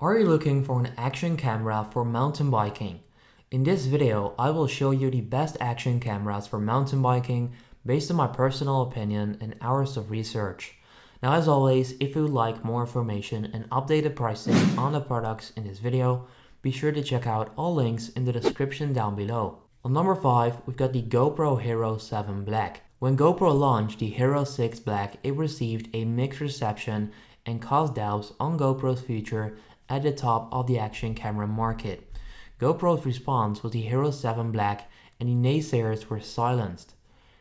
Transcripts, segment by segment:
Are you looking for an action camera for mountain biking? In this video, I will show you the best action cameras for mountain biking based on my personal opinion and hours of research. Now, as always, if you would like more information and updated pricing on the products in this video, be sure to check out all links in the description down below. On number 5, we've got the GoPro Hero 7 Black. When GoPro launched the Hero 6 Black, it received a mixed reception and caused doubts on GoPro's future at the top of the action camera market. GoPro's response was the Hero 7 Black, and the naysayers were silenced.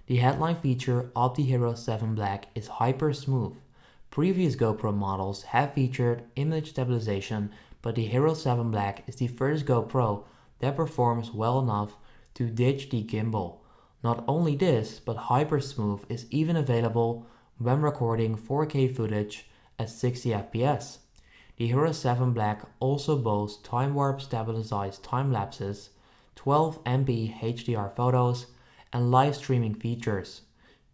The headline feature of the Hero 7 Black is hyper smooth. Previous GoPro models have featured image stabilization, but the Hero 7 Black is the first GoPro that performs well enough to ditch the gimbal. Not only this, but hyper smooth is even available when recording 4K footage at 60 fps. The Hero 7 Black also boasts time warp stabilized time lapses, 12 MP HDR photos, and live streaming features.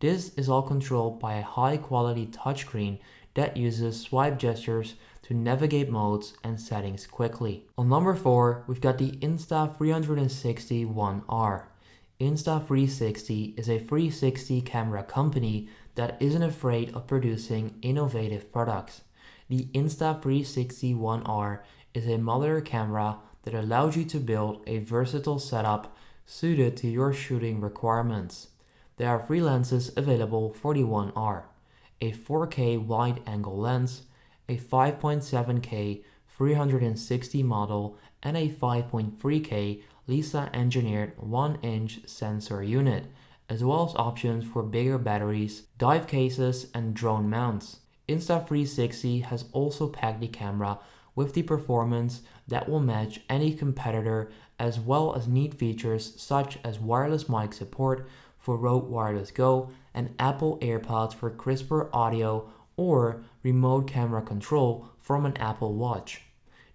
This is all controlled by a high quality touchscreen that uses swipe gestures to navigate modes and settings quickly. On number 4, we've got the Insta360 One R. Insta360 is a 360 camera company that isn't afraid of producing innovative products. The Insta360 One R is a modular camera that allows you to build a versatile setup suited to your shooting requirements. There are 3 lenses available for the One R: a 4K wide-angle lens, a 5.7K 360 model, and a 5.3K Lisa-engineered 1-inch sensor unit, as well as options for bigger batteries, dive cases, and drone mounts. Insta360 has also packed the camera with the performance that will match any competitor, as well as neat features such as wireless mic support for Rode Wireless Go and Apple AirPods for crisper audio or remote camera control from an Apple Watch.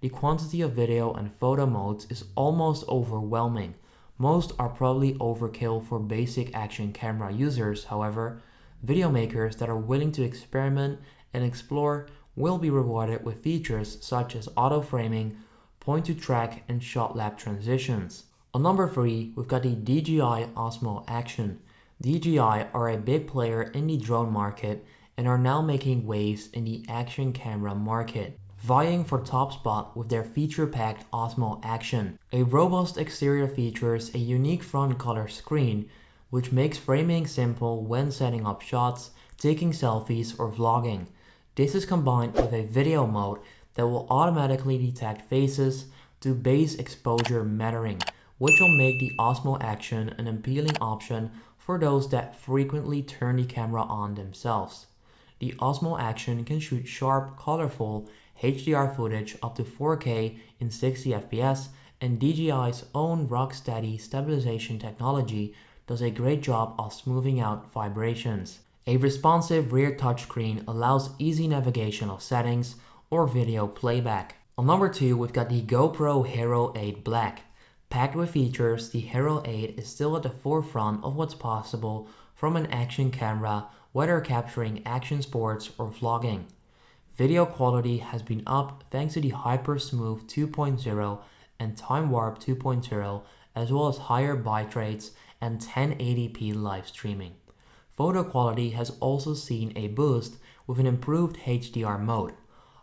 The quantity of video and photo modes is almost overwhelming. Most are probably overkill for basic action camera users. However, video makers that are willing to experiment and explore will be rewarded with features such as auto framing, point to track, and shot lap transitions. On number 3, we've got the DJI Osmo Action. DJI are a big player in the drone market and are now making waves in the action camera market, vying for top spot with their feature-packed Osmo Action. A robust exterior features a unique front color screen, which makes framing simple when setting up shots, taking selfies, or vlogging. This is combined with a video mode that will automatically detect faces to base exposure metering, which will make the Osmo Action an appealing option for those that frequently turn the camera on themselves. The Osmo Action can shoot sharp, colorful HDR footage up to 4K in 60 fps, and DJI's own rock-steady stabilization technology does a great job of smoothing out vibrations. A responsive rear touchscreen allows easy navigation of settings or video playback. On number 2, we've got the GoPro Hero 8 Black. Packed with features, the Hero 8 is still at the forefront of what's possible from an action camera, whether capturing action sports or vlogging. Video quality has been up thanks to the Hyper Smooth 2.0 and Time Warp 2.0, as well as higher byte rates and 1080p live streaming. Photo quality has also seen a boost with an improved HDR mode.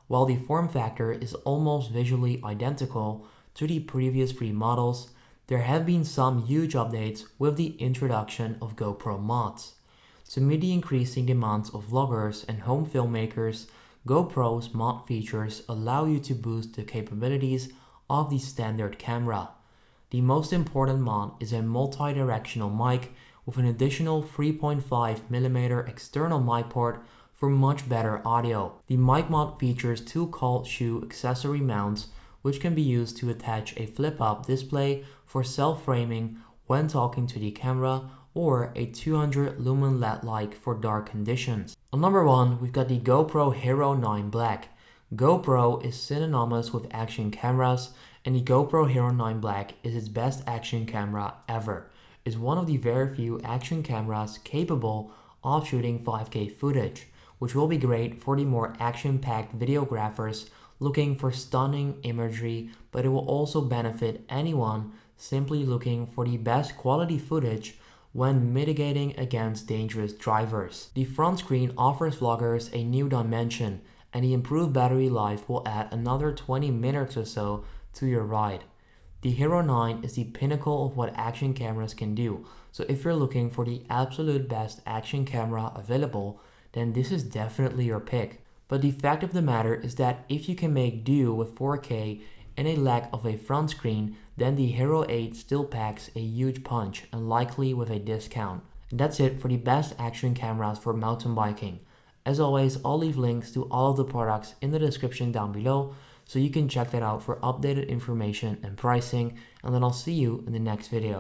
While the form factor is almost visually identical to the previous 3 models, there have been some huge updates with the introduction of GoPro mods. To meet the increasing demands of vloggers and home filmmakers, GoPro's mod features allow you to boost the capabilities of the standard camera. The most important mod is a multi-directional mic with an additional 3.5mm external mic port for much better audio. The mic mod features 2 called shoe accessory mounts, which can be used to attach a flip-up display for self-framing when talking to the camera, or a 200 lumen LED light for dark conditions. On number 1, we've got the GoPro Hero 9 Black. GoPro is synonymous with action cameras, and the GoPro Hero 9 Black is its best action camera ever. It's one of the very few action cameras capable of shooting 5K footage, which will be great for the more action-packed videographers looking for stunning imagery, but it will also benefit anyone simply looking for the best quality footage when mitigating against dangerous drivers. The front screen offers vloggers a new dimension, and the improved battery life will add another 20 minutes or so to your ride. The Hero 9 is the pinnacle of what action cameras can do, so if you're looking for the absolute best action camera available, then this is definitely your pick. But the fact of the matter is that if you can make do with 4K and a lack of a front screen, then the Hero 8 still packs a huge punch and likely with a discount. And that's it for the best action cameras for mountain biking. As always, I'll leave links to all of the products in the description down below, so you can check that out for updated information and pricing, and then I'll see you in the next video.